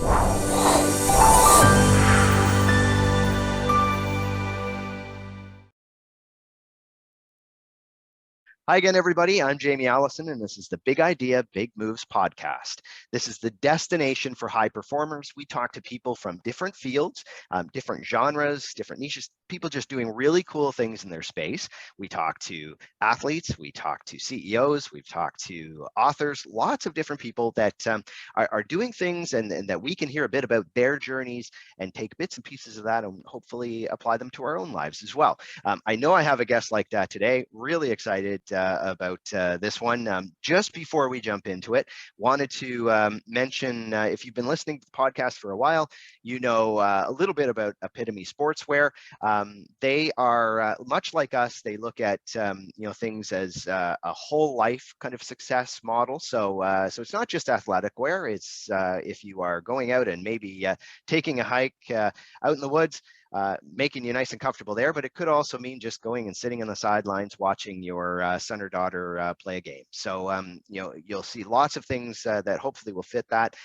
Hi again, everybody. I'm Jamie Allison, and this is the Big Idea, Big Moves podcast. This is the destination for high performers. We talk to people from different fields, different genres, different niches, people just doing really cool things in their space. We talk to athletes, we talk to CEOs, we've talked to authors, lots of different people that are doing things and that we can hear a bit about their journeys and take bits and pieces of that and hopefully apply them to our own lives as well. I know I have a guest like that today. Really excited about this one. Just before we jump into it, wanted to mention, if you've been listening to the podcast for a while, you know a little bit about Epitome Sportswear. They are much like us. They look at things as a whole life kind of success model. So it's not just athletic wear. It's if you are going out and maybe taking a hike out in the woods, making you nice and comfortable there, but it could also mean just going and sitting on the sidelines watching your son or daughter play a game. So you'll see lots of things that hopefully will fit that.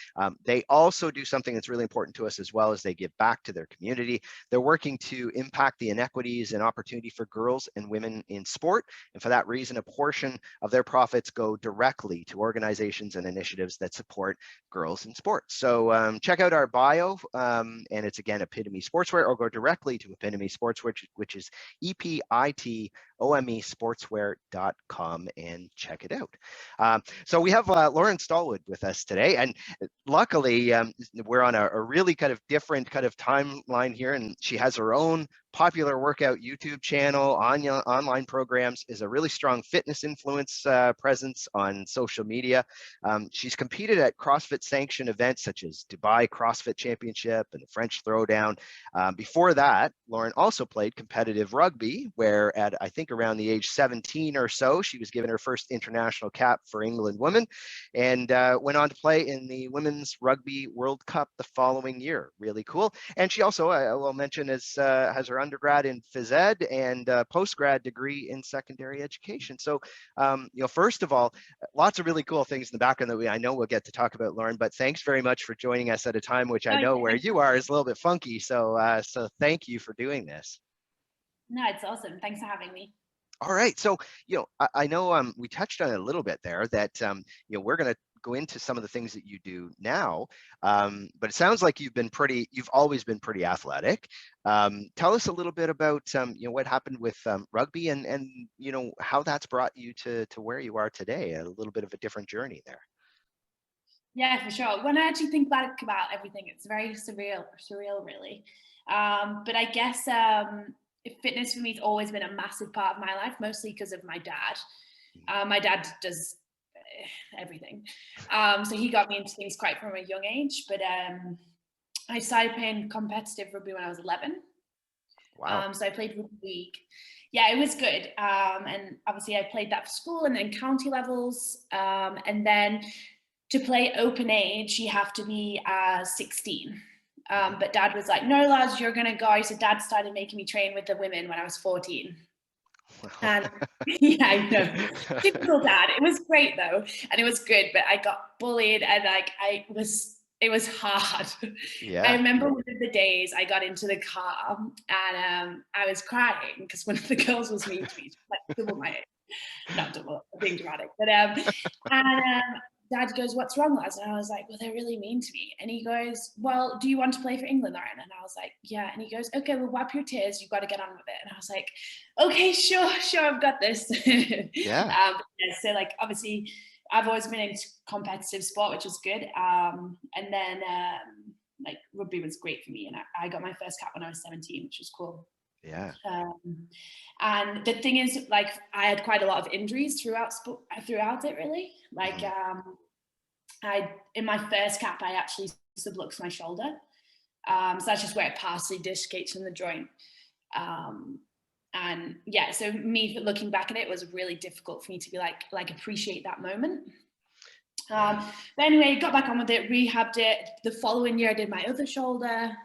They also do something that's really important to us as well, as they give back to their community. They're working to impact the inequities and opportunity for girls and women in sport, and for that reason, a portion of their profits go directly to organizations and initiatives that support girls in sports. So check out our bio, and it's again Epitome Sportswear, or go directly to Epitome Sportswear, which is EPITOME Sportswear.com, and check it out. So we have Lauren Stallwood with us today, and luckily we're on a really kind of different kind of timeline here, and she has her own popular workout YouTube channel, online programs, is a really strong fitness influence presence on social media. She's competed at CrossFit sanctioned events such as Dubai CrossFit Championship and the French Throwdown. Before that, Lauren also played competitive rugby, where at I think around the age 17 or so, she was given her first international cap for England women, and went on to play in the Women's Rugby World Cup the following year. Really cool. And she also, I will mention, has her undergrad in phys ed and post-grad degree in secondary education. So, first of all, lots of really cool things in the background that I know we'll get to talk about, Lauren, but thanks very much for joining us at a time which I know where you are is a little bit funky. So thank you for doing this. No, it's awesome. Thanks for having me. All right. So, I know we touched on it a little bit there that, we're going to go into some of the things that you do now, but it sounds like you've always been pretty athletic. Tell us a little bit about, what happened with rugby and how that's brought you to where you are today, a little bit of a different journey there. Yeah, for sure. When I actually think back about everything, it's very surreal really. But I guess fitness for me has always been a massive part of my life, mostly because of my dad. My dad does everything. So he got me into things quite from a young age, but I started playing competitive rugby when I was 11. Wow. So I played rugby league. Yeah, it was good. And obviously I played that for school and then county levels. And then to play open age, you have to be 16. But dad was like, no, lads, you're going to go. So dad started making me train with the women when I was 14. Wow. And yeah, I know. Typical dad. It was great though. And it was good, but I got bullied and it was hard. Yeah. I remember one of the days I got into the car and I was crying because one of the girls was mean to me, like double my age. Not double, being dramatic, but dad goes, what's wrong, lads? And I was like, well, they're really mean to me. And he goes, well, do you want to play for England, Lauren? And I was like, yeah. And he goes, okay, well, wipe your tears. You've got to get on with it. And I was like, okay, sure, I've got this. Yeah. So like, obviously, I've always been into competitive sport, which is good. And then like rugby was great for me. And I got my first cap when I was 17, which was cool. Yeah. And the thing is, like, I had quite a lot of injuries throughout it, really. Like, in my first cap, I actually subluxed my shoulder. So that's just where it partially dislocates from the joint. And yeah, so me looking back at it was really difficult for me to be like appreciate that moment. But anyway, got back on with it, rehabbed it. The following year, I did my other shoulder.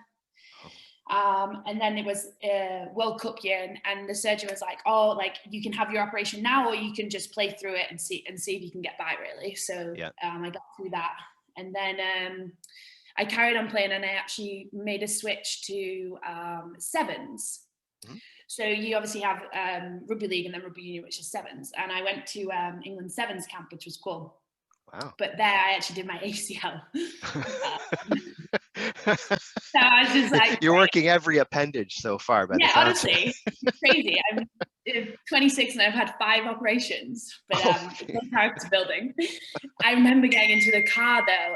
And then it was a World Cup year, and the surgeon was like, "Oh, like you can have your operation now, or you can just play through it and see if you can get by." Really, so I got through that, and then I carried on playing, and I actually made a switch to sevens. Mm-hmm. So you obviously have rugby league and then rugby union, which is sevens. And I went to England sevens camp, which was cool. Wow. But there I actually did my ACL. So I was just like, you're working every appendage so far. Yeah, honestly, it's crazy. I'm 26 and I've had 5 operations, but character building. I remember getting into the car though,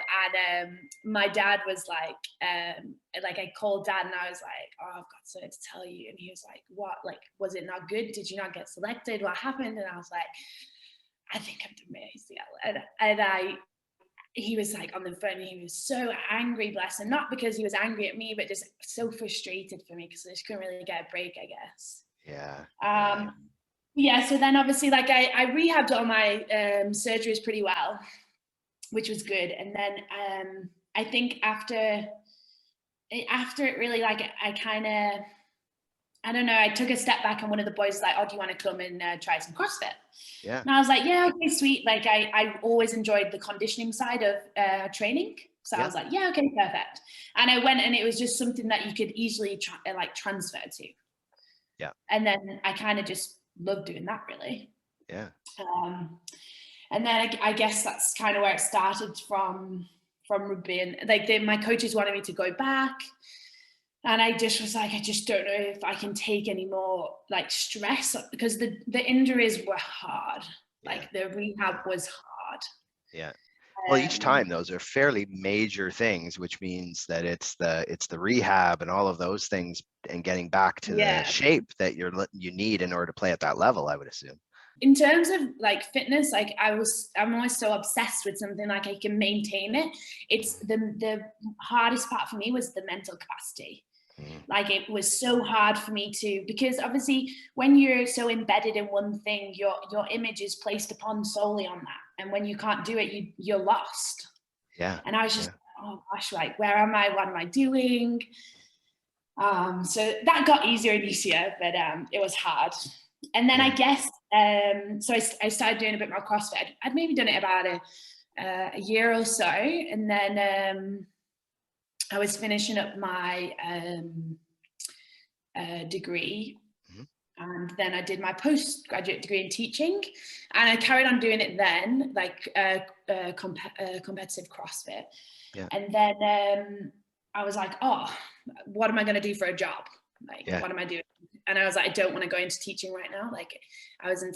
and my dad was like I called Dad and I was like, oh, I've got something to tell you. And he was like, what? Like, was it not good? Did you not get selected? What happened? And I was like, I think I've done my ACL. He was like on the phone, and he was so angry, bless him. Not because he was angry at me, but just so frustrated for me because I just couldn't really get a break, I guess. Yeah. Yeah. So then obviously, like I rehabbed all my surgeries pretty well, which was good. And then I think after it really, like, I kind of, I don't know, I took a step back, and one of the boys was like, oh, do you want to come and try some CrossFit? Yeah. And I was like, yeah, okay, sweet. Like I always enjoyed the conditioning side of training. So I was like, yeah, okay, perfect. And I went, and it was just something that you could easily transfer to. Yeah. And then I kind of just loved doing that, really. Yeah. And then I guess that's kind of where it started from rugby. And like my coaches wanted me to go back. And I just was like, I just don't know if I can take any more like stress, because the injuries were hard. Like the rehab was hard. Yeah. Well, each time those are fairly major things, which means that it's the rehab and all of those things, and getting back to the shape that you need in order to play at that level, I would assume. In terms of like fitness, like I'm always so obsessed with something, like I can maintain it. It's the hardest part for me was the mental capacity. Like it was so hard for me because obviously when you're so embedded in one thing, your image is placed upon solely on that. And when you can't do it, you're lost. Yeah. And I was just, oh gosh, like, where am I? What am I doing? So that got easier and easier, but it was hard. And then I guess, so I started doing a bit more CrossFit. I'd maybe done it about a year or so. And then I was finishing up my degree, and then I did my postgraduate degree in teaching, and I carried on doing it then, like competitive CrossFit. Yeah. And then I was like, oh, what am I going to do for a job? Like, what am I doing? And I was like, I don't want to go into teaching right now. Like, I was in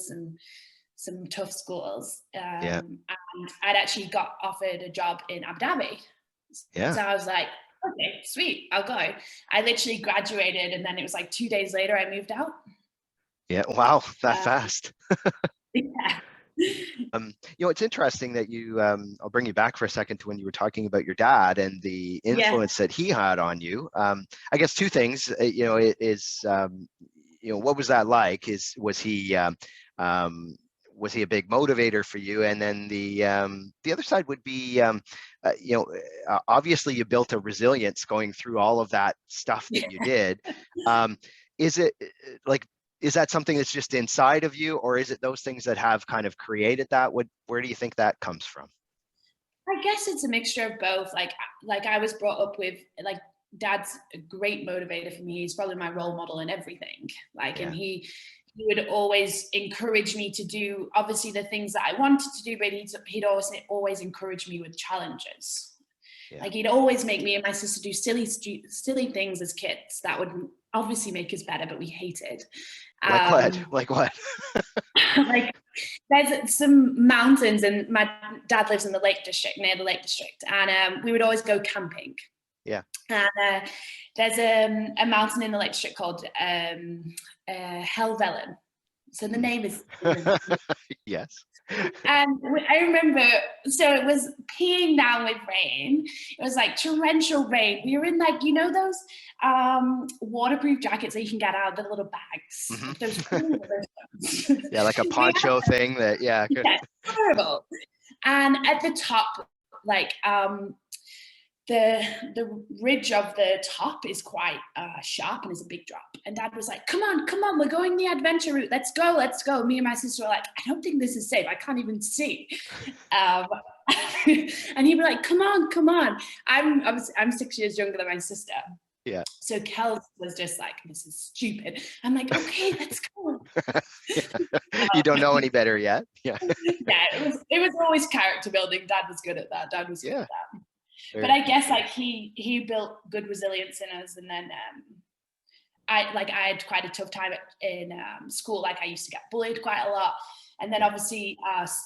some tough schools, and I'd actually got offered a job in Abu Dhabi. Yeah. So I was like, okay, sweet, I'll go. I literally graduated, and then it was like 2 days later I moved out. Yeah. Wow. That fast. Yeah. It's interesting that you, I'll bring you back for a second to when you were talking about your dad and the influence that he had on you. I guess 2 things, what was that like? Was he a big motivator for you? And then the other side would be, obviously you built a resilience going through all of that stuff that you did. Is that something that's just inside of you, or is it those things that have kind of created that? Where do you think that comes from? I guess it's a mixture of both. Like I was brought up with, like, Dad's a great motivator for me. He's probably my role model in everything. And he would always encourage me to do, obviously, the things that I wanted to do, but he'd always encourage me with challenges. Yeah. Like, he'd always make me and my sister do silly things as kids that would obviously make us better, but we hated. Like what? Like, there's some mountains, and my dad lives in the Lake District, near the Lake District, and we would always go camping. Yeah. And there's a mountain in the Lake District called Helvellyn. So the name is yes. And I remember, so it was peeing down with rain. It was like torrential rain. We were in, like, those waterproof jackets that you can get out of the little bags. Those yeah, like a poncho thing that, yeah. Horrible. And at the top, like, the ridge of the top is quite sharp and is a big drop. And Dad was like, come on, we're going the adventure route. Let's go. Me and my sister were like, I don't think this is safe. I can't even see. And he'd be like, come on. I'm 6 years younger than my sister. Yeah. So Kels was just like, this is stupid. I'm like, okay, let's go. You don't know any better yet. Yeah. Yeah, it was always character building. Dad was good at that. Yeah. But I guess like he built good resilience in us. And then I had quite a tough time in school. Like I used to get bullied quite a lot. And then obviously,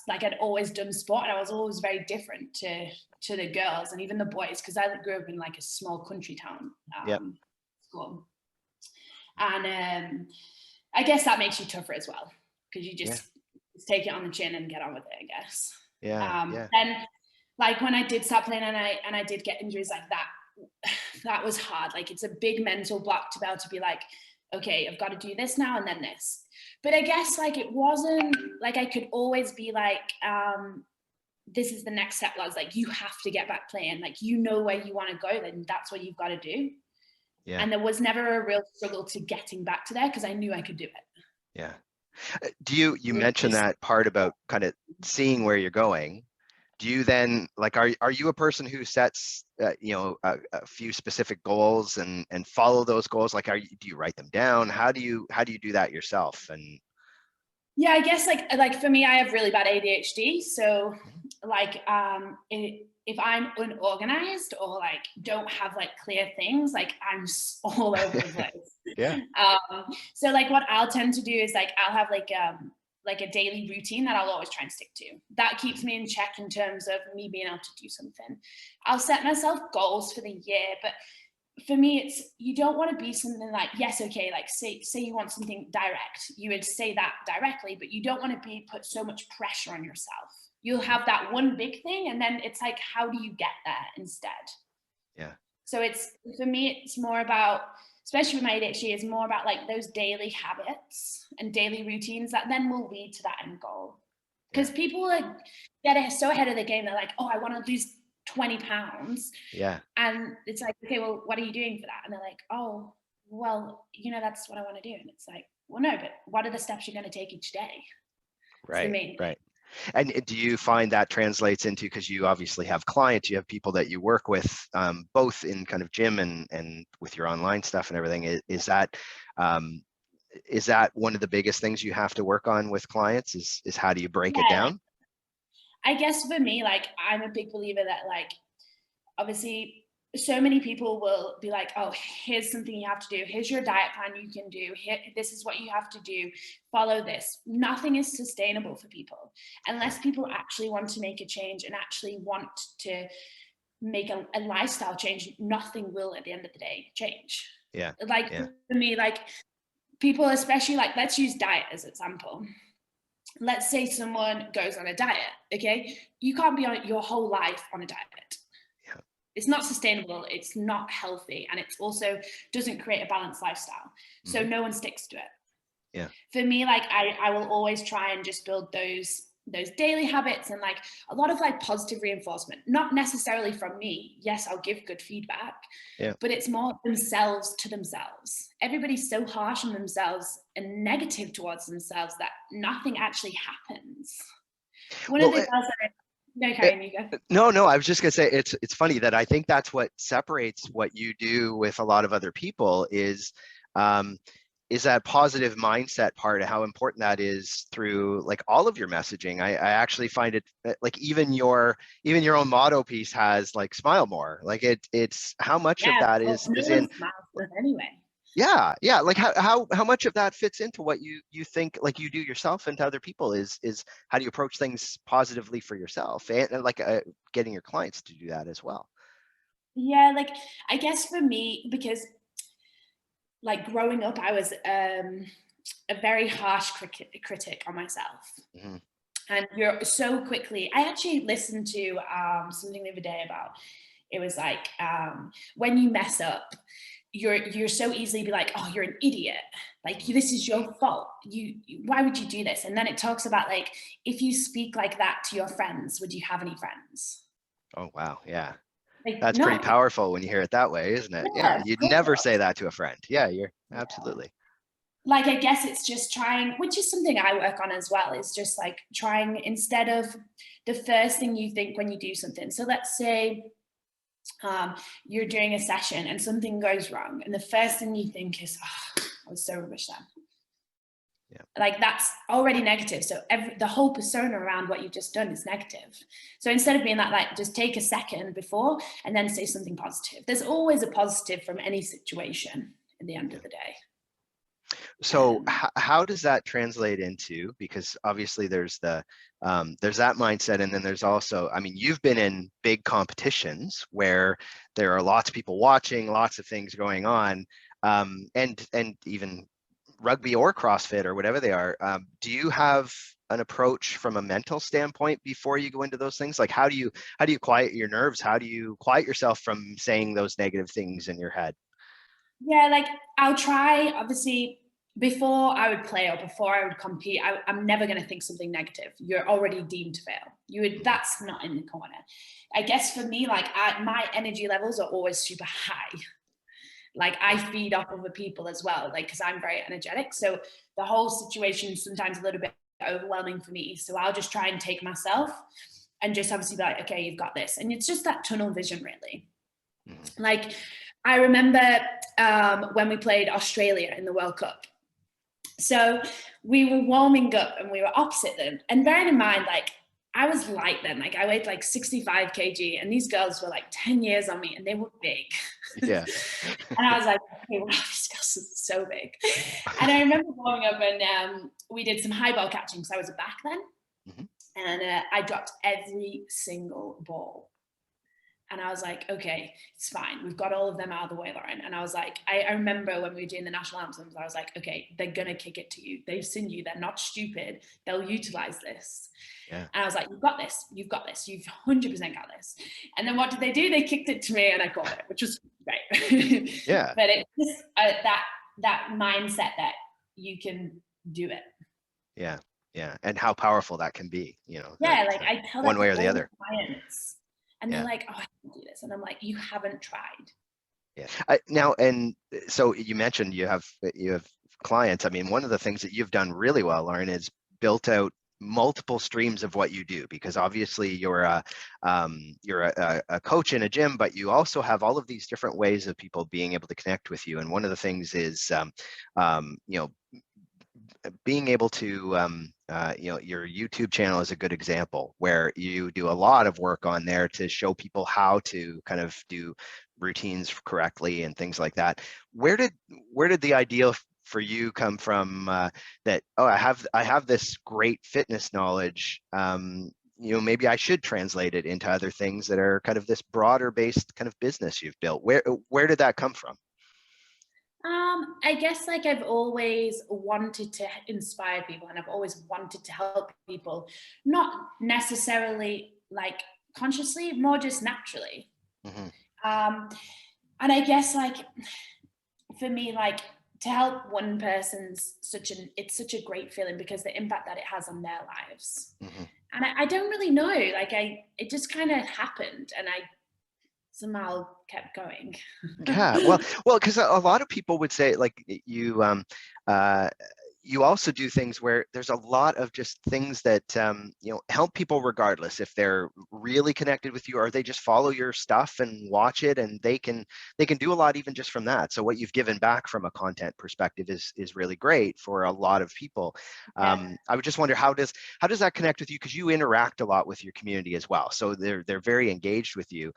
like I'd always done sport, and I was always very different to the girls and even the boys, because I grew up in like a small country town school. And I guess that makes you tougher as well, because you just take it on the chin and get on with it, I guess. Then, like when I did start playing and I did get injuries like that, that was hard. Like it's a big mental block to be able to be like, okay, I've got to do this now and then this. But I guess like it wasn't like I could always be like, this is the next step, lads. Like you have to get back playing. Like you know where you want to go, then that's what you've got to do. Yeah. And there was never a real struggle to getting back to there, because I knew I could do it. Yeah. You mentioned that part about kind of seeing where you're going. Do you then like are you a person who sets a few specific goals and follow those goals? Like do you write them down? How do you do that yourself? And yeah, I guess like for me, I have really bad ADHD. So like if I'm unorganized or like don't have like clear things, like I'm all over the place. Yeah. So like what I'll tend to do is like I'll have like a daily routine that I'll always try and stick to. That keeps me in check in terms of me being able to do something. I'll set myself goals for the year, but for me, it's, you don't want to be something like, yes, okay, like say you want something direct, you would say that directly, but you don't want to put so much pressure on yourself. You'll have that one big thing, and then it's like, how do you get there instead? Yeah. So it's, for me, it's more about, especially with my ADHD, it's more about like those daily habits and daily routines that then will lead to that end goal. Because people get so ahead of the game, they're like, oh, I want to lose 20 pounds. Yeah. And it's like, okay, well, what are you doing for that? And they're like, oh, well, that's what I want to do. And it's like, well, no, but what are the steps you're going to take each day? Right. Right. And do you find that translates into, because you obviously have clients, you have people that you work with, both in kind of gym and with your online stuff and everything, is that one of the biggest things you have to work on with clients is how do you break it down? I guess for me, like, I'm a big believer that, like, obviously so many people will be like, oh, here's something you have to do. Here's your diet plan you can do. This is what you have to do. Follow this. Nothing is sustainable for people unless people actually want to make a change and actually want to make a lifestyle change. Nothing will at the end of the day change. Yeah. Like for me, like people, especially like, let's use diet as an example. Let's say someone goes on a diet, okay? You can't be on your whole life on a diet. Yeah. It's not sustainable, it's not healthy, and it also doesn't create a balanced lifestyle. So no one sticks to it. Yeah. For me, like I will always try and just build those daily habits and like a lot of like positive reinforcement, not necessarily from me. Yes, I'll give good feedback, but it's more themselves to themselves. Everybody's so harsh on themselves and negative towards themselves that nothing actually happens. One of the girls that No, I was just gonna say it's funny that I think that's what separates what you do with a lot of other people is that positive mindset part of how important that is through like all of your messaging. I actually find it like even your own motto piece has like smile more. Like it's how much of that is in anyway. Yeah. Like how much of that fits into what you think like you do yourself and to other people is how do you approach things positively for yourself and like getting your clients to do that as well. Yeah, like I guess for me, because like growing up, I was a very harsh critic on myself. Mm-hmm. And you're so quickly, I actually listened to something the other day about, it was like, when you mess up, you're so easily be like, oh, you're an idiot. Like, this is your fault. Why would you do this? And then it talks about like, if you speak like that to your friends, would you have any friends? Oh, wow. Yeah. Like, that's pretty powerful when you hear it that way, isn't it? Yeah. You'd never say that to a friend. Yeah, you're absolutely. like, I guess it's just trying, which is something I work on as well, is just like trying, instead of the first thing you think when you do something. So let's say you're doing a session and something goes wrong, and the first thing you think is, oh, I was so rubbish then. Yeah. Like, that's already negative. So the whole persona around what you've just done is negative. So instead of being like, just take a second before and then say something positive. There's always a positive from any situation at the end of the day. So how does that translate into, because obviously there's that mindset, and then there's also, I mean, you've been in big competitions where there are lots of people watching, lots of things going on, and even rugby or CrossFit or whatever they are. Do you have an approach from a mental standpoint before you go into those things? Like, how do you quiet your nerves? How do you quiet yourself from saying those negative things in your head? Yeah, like, I'll try, obviously, before I would play or before I would compete, I'm never going to think something negative. You're already deemed to fail. That's not in the corner. I guess for me, like, my energy levels are always super high. Like, I feed off other people as well, like, because I'm very energetic. So the whole situation is sometimes a little bit overwhelming for me. So I'll just try and take myself and just obviously be like, okay, you've got this. And it's just that tunnel vision, really. Like, I remember when we played Australia in the World Cup. So we were warming up and we were opposite them. And bearing in mind, like, I was light then, like, I weighed like 65 kg, and these girls were like 10 years on me and they were big. Yeah. And I was like, okay, wow, these girls are so big. And I remember warming up and we did some high ball catching because I was a back then. And I dropped every single ball. And I was like, okay, it's fine. We've got all of them out of the way, Lauren. And I was like, I remember when we were doing the national anthems, I was like, okay, they're going to kick it to you. They've seen you. They're not stupid. They'll utilize this. Yeah. And I was like, you've got this. You've got this. You've 100% got this. And then what did they do? They kicked it to me and I caught it, which was great. Yeah. But it's just that mindset that you can do it. Yeah. Yeah. And how powerful that can be, Yeah, like, I tell one that way to or the all other. clients. And they're like, oh, I can do this. And I'm like, you haven't tried. Yeah. Now, and so you mentioned you have clients. I mean, one of the things that you've done really well, Lauren, is built out multiple streams of what you do, because obviously you're a coach in a gym, but you also have all of these different ways of people being able to connect with you. And one of the things is, being able to, your YouTube channel is a good example where you do a lot of work on there to show people how to kind of do routines correctly and things like that. Where did the idea for you come from, that, oh, I have this great fitness knowledge, maybe I should translate it into other things that are kind of this broader based kind of business you've built? Where did that come from? I guess, like, I've always wanted to inspire people and I've always wanted to help people, not necessarily like consciously, more just naturally. And I guess, like, for me, like, to help one person's it's such a great feeling because the impact that it has on their lives. And I don't really know, like, it just kind of happened and I somehow kept going. Yeah, well, because a lot of people would say, like, you also do things where there's a lot of just things that help people regardless if they're really connected with you or they just follow your stuff and watch it, and they can do a lot even just from that. So what you've given back from a content perspective is really great for a lot of people. I would just wonder, how does that connect with you, because you interact a lot with your community as well, so they're very engaged with you.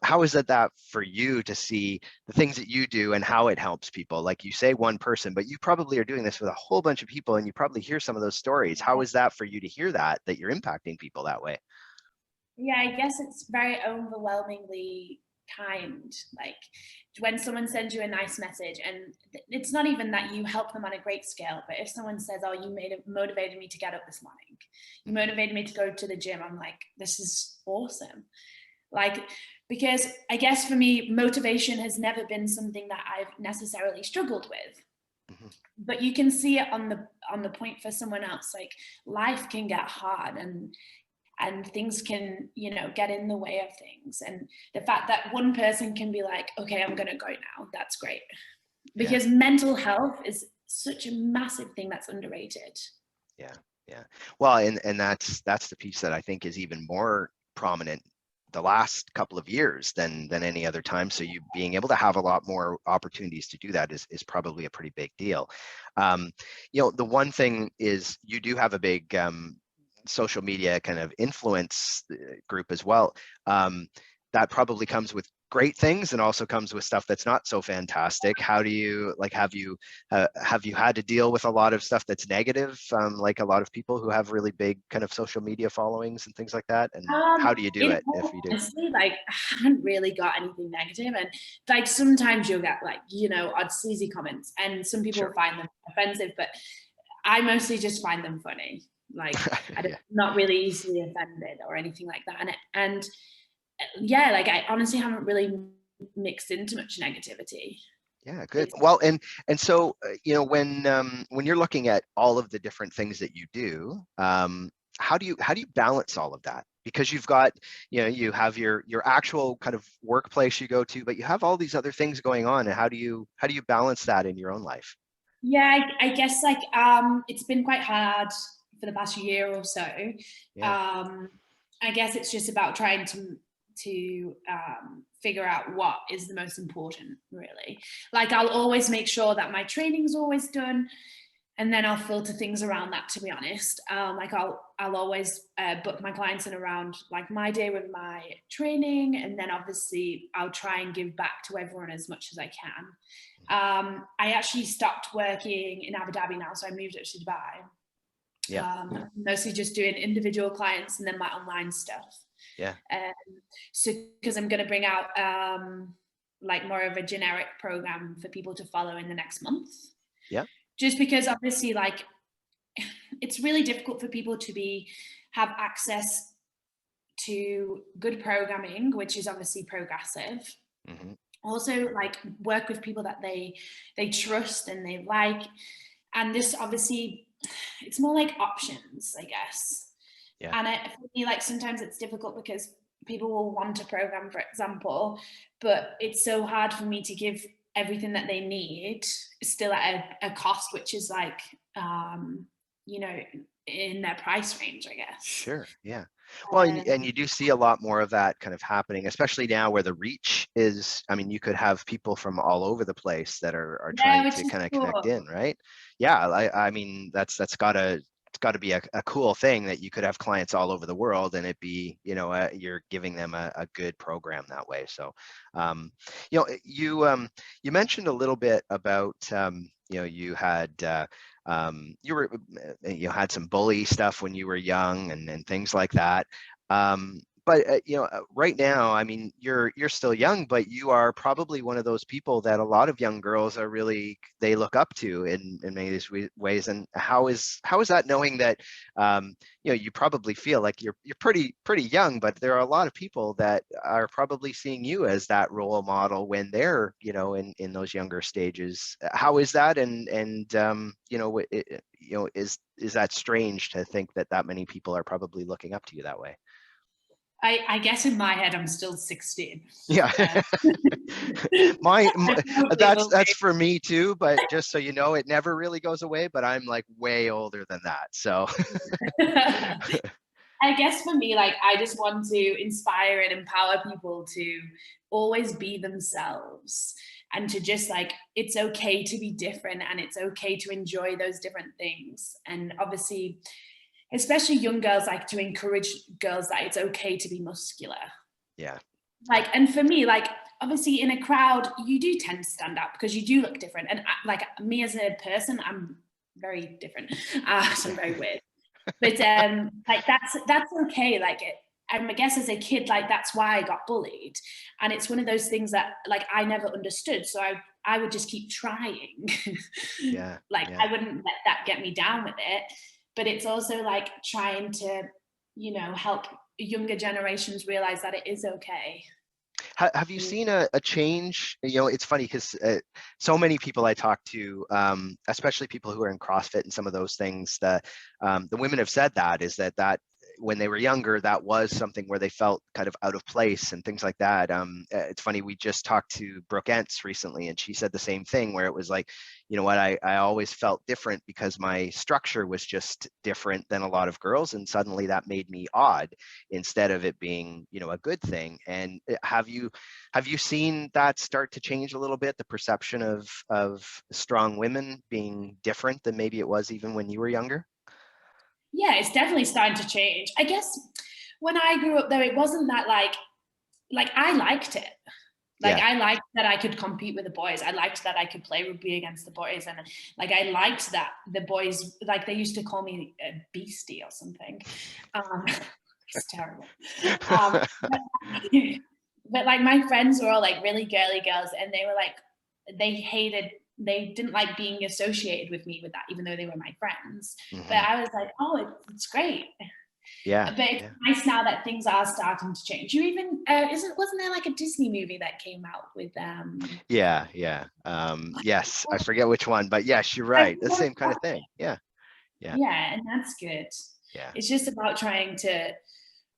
How is that for you to see the things that you do and how it helps people? Like, you say one person, but you probably are doing this with a whole bunch of people and you probably hear some of those stories. How is that for you to hear that you're impacting people that way? Yeah, I guess it's very overwhelmingly kind. Like, when someone sends you a nice message, and it's not even that you help them on a great scale, but if someone says, oh, you motivated me to get up this morning, you motivated me to go to the gym, I'm like, this is awesome. Like, because I guess for me, motivation has never been something that I've necessarily struggled with. But you can see it on the point for someone else. Like, life can get hard and things can, get in the way of things. And the fact that one person can be like, okay, I'm going to go now, that's great. Because mental health is such a massive thing that's underrated. Yeah, yeah. Well, and that's the piece that I think is even more prominent the last couple of years than any other time. So you being able to have a lot more opportunities to do that is probably a pretty big deal. You know, the one thing is you do have a big social media kind of influence group as well. That probably comes with great things and also comes with stuff that's not so fantastic. How do you, like, have you had to deal with a lot of stuff that's negative, like a lot of people who have really big kind of social media followings and things like that? And how do you do it if you do? Honestly, like, I haven't really got anything negative, and like sometimes you'll get like, you know, odd sleazy comments, and some people Sure. find them offensive, but I mostly just find them funny. Like, I'm Yeah. not really easily offended or anything like that, and yeah, like I honestly haven't really mixed into much negativity. Yeah, good. It's, Well, and so you know, when you're looking at all of the different things that you do, how do you balance all of that? Because you've got, you know, you have your actual kind of workplace you go to, but you have all these other things going on. And how do you balance that in your own life? yeah, I guess like it's been quite hard for the past year or so. Yeah. I guess it's just about trying to figure out what is the most important, really. Like, I'll always make sure that my training's always done, and then I'll filter things around that, to be honest. Like, I'll always book my clients in around like my day with my training, and then obviously I'll try and give back to everyone as much as I can. I actually stopped working in Abu Dhabi now, so I moved up to Dubai. Yeah. Mostly just doing individual clients and then my online stuff. Yeah. So because I'm going to bring out like more of a generic program for people to follow in the next month. Yeah. Just because obviously, like, it's really difficult for people to have access to good programming, which is obviously progressive. Hmm. Also, like, work with people that they trust and they like, and this obviously, it's more like options, I guess. Yeah. And for me, like, sometimes it's difficult because people will want a program, for example, but it's so hard for me to give everything that they need still at a cost which is like, you know, in their price range, I guess. Sure. Yeah. Well, and you do see a lot more of that kind of happening, especially now where the reach is. I mean, you could have people from all over the place that are Yeah, trying which to is kind of connect cool. in, right? Yeah. I mean, that's gotta it's got to be a cool thing that you could have clients all over the world and it be, you know, you're giving them a good program that way. So, you know, you mentioned a little bit about, you know, you had some bully stuff when you were young and things like that. But you know, right now, I mean, you're still young, but you are probably one of those people that a lot of young girls are really, they look up to in many of these ways. And how is that, knowing that you know, you probably feel like you're pretty young, but there are a lot of people that are probably seeing you as that role model when they're, you know, in those younger stages. How is that? And you know, you know, is that strange to think that many people are probably looking up to you that way? I guess in my head I'm still 16. Yeah. Uh, my I probably that's will be. for me too, but just so you know, it never really goes away, but I'm like way older than that. So I guess for me, like, I just want to inspire and empower people to always be themselves, and to just, like, it's okay to be different and it's okay to enjoy those different things. And obviously, especially young girls, like, to encourage girls that it's okay to be muscular. yeah. Like, and for me, like, obviously in a crowd, you do tend to stand out because you do look different. And like, me as a person, I'm very different. So I'm very weird. But like, that's okay. Like, I guess as a kid, like, that's why I got bullied, and it's one of those things that, like, I never understood. So I would just keep trying. Yeah. Like, Yeah. I wouldn't let that get me down with it. But it's also like trying to, you know, help younger generations realize that it is okay. Have you seen a change? You know, it's funny because so many people I talk to, especially people who are in CrossFit and some of those things, the women have said that when they were younger, that was something where they felt kind of out of place and things like that. It's funny, we just talked to Brooke Entz recently, and she said the same thing, where it was like, you know what, I always felt different because my structure was just different than a lot of girls, and suddenly that made me odd instead of it being, you know, a good thing. And have you seen that start to change a little bit, the perception of strong women being different than maybe it was even when you were younger? Yeah, it's definitely starting to change. I guess when I grew up, though, it wasn't that like I liked it. Like Yeah. I liked that I could compete with the boys. I liked that I could play rugby against the boys, and like I liked that the boys, like they used to call me a beastie or something. It's terrible. But, but like my friends were all like really girly girls, and they were like they didn't like being associated with me with that, even though they were my friends. But I was like, oh, it's great. Yeah. But it's nice now that things are starting to change. You even wasn't there like a Disney movie that came out with Yeah. Yes, I forget which one, but yes, you're right. The same kind of thing. Yeah. Yeah, and that's good. Yeah. It's just about trying to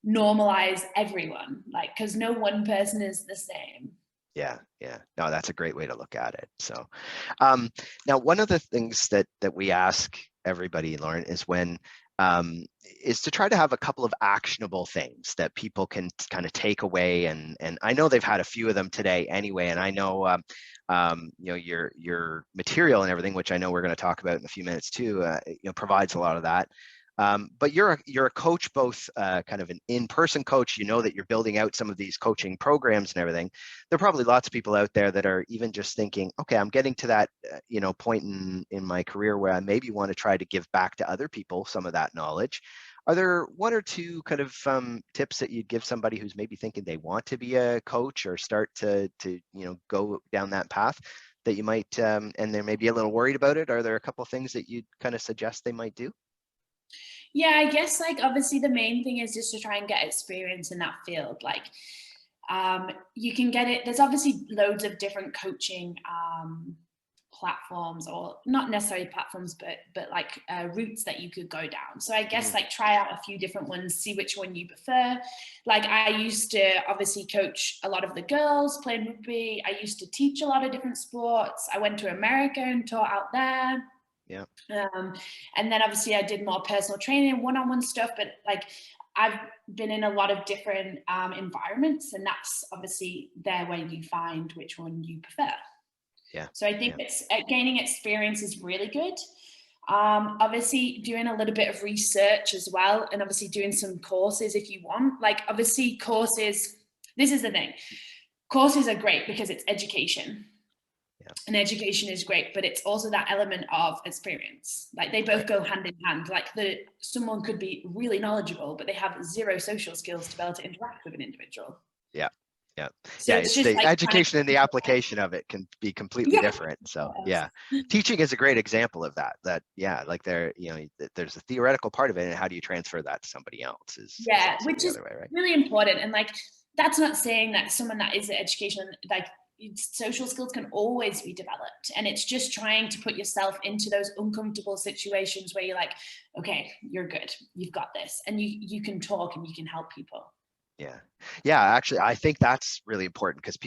normalize everyone, like, because no one person is the same. Yeah. No, that's a great way to look at it. So, now one of the things that we ask everybody, Lauren, is is to try to have a couple of actionable things that people can kind of take away. And I know they've had a few of them today anyway. And I know, you know, your material and everything, which I know we're going to talk about in a few minutes too, you know, provides a lot of that. But you're a coach, both kind of an in-person coach. You know that you're building out some of these coaching programs and everything. There are probably lots of people out there that are even just thinking, okay, I'm getting to that you know, point in my career where I maybe want to try to give back to other people some of that knowledge. Are there one or two kind of tips that you'd give somebody who's maybe thinking they want to be a coach or start to you know, go down that path, that you might and they're maybe a little worried about it? Are there a couple of things that you'd kind of suggest they might do? Yeah, I guess like obviously the main thing is just to try and get experience in that field. Like you can get it. There's obviously loads of different coaching platforms, or not necessarily platforms, but like routes that you could go down. So I guess like try out a few different ones, see which one you prefer. Like I used to obviously coach a lot of the girls playing rugby. I used to teach a lot of different sports. I went to America and taught out there. Yeah. And then obviously I did more personal training, one-on-one stuff, but like I've been in a lot of different environments, and that's obviously there where you find which one you prefer. Yeah. So I think it's gaining experience is really good. Obviously doing a little bit of research as well, and obviously doing some courses if you want. Like obviously courses, this is the thing. Courses are great because it's education. And education is great, but it's also that element of experience. Like they both go hand in hand. Like someone could be really knowledgeable, but they have zero social skills to be able to interact with an individual. So it's just the like education and the application of it can be completely different. So teaching is a great example of that. Like you know, there's a theoretical part of it, and how do you transfer that to somebody else is which is way, right? really important. And like that's not saying that someone that is education, like social skills can always be developed, and it's just trying to put yourself into those uncomfortable situations where you're like, okay, you're good, you've got this, and you can talk and you can help people. Actually, I think that's really important, because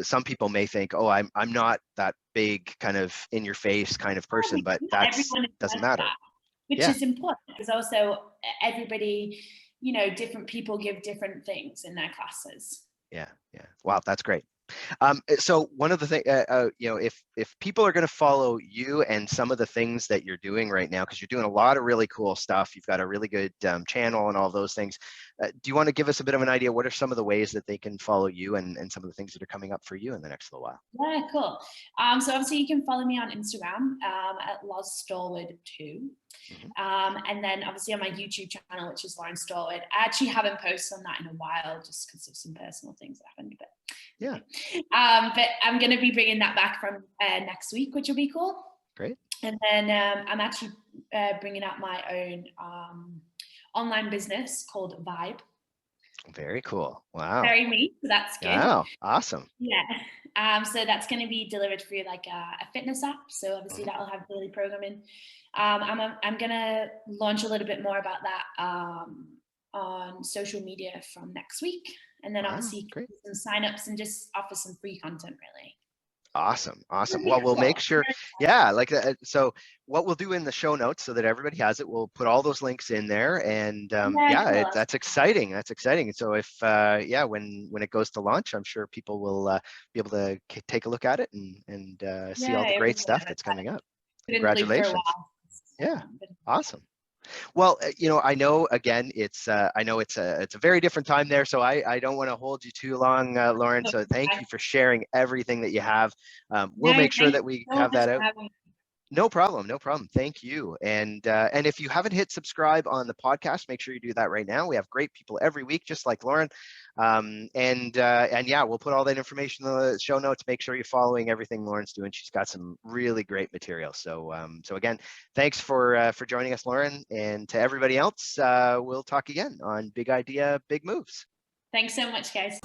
some people may think, oh, I'm not that big kind of in your face kind of person, but that doesn't matter. Which is important, because also everybody, you know, different people give different things in their classes. Wow, that's great. So one of the things, you know, if people are going to follow you and some of the things that you're doing right now, because you're doing a lot of really cool stuff, you've got a really good channel and all those things. Do you want to give us a bit of an idea? What are some of the ways that they can follow you, and some of the things that are coming up for you in the next little while? Yeah, cool. So obviously you can follow me on Instagram at Stallwood2. And then obviously on my YouTube channel, which is Lauren Stallwood. I actually haven't posted on that in a while, just because of some personal things that happened. But but I'm going to be bringing that back from next week, which will be cool. Great. And then I'm actually bringing out my own online business called Vibe. Very cool. Wow. Very neat. So that's good. Wow. Awesome. Yeah. So that's going to be delivered through like a fitness app. So obviously that'll have daily programming. I'm going to launch a little bit more about that on social media from next week. And then obviously Great. some signups and just offer some free content, really. Awesome. That'd be Well, we'll cool. make sure. Yeah, like so what we'll do in the show notes so that everybody has it, we'll put all those links in there. And Cool. that's exciting. That's exciting. And so if when it goes to launch, I'm sure people will be able to take a look at it and see all the great stuff that's coming up. Congratulations. Yeah, awesome. Well, I know again, I know it's a very different time there, so I don't want to hold you too long, Lauren. So thank you for sharing everything that you have. We'll make sure that we have that out. No problem. No problem. Thank you. And if you haven't hit subscribe on the podcast, make sure you do that right now. We have great people every week, just like Lauren. And yeah, we'll put all that information in the show notes. Make sure you're following everything Lauren's doing. She's got some really great material. So again, thanks for joining us, Lauren. And to everybody else, we'll talk again on Big Idea, Big Moves. Thanks so much, guys.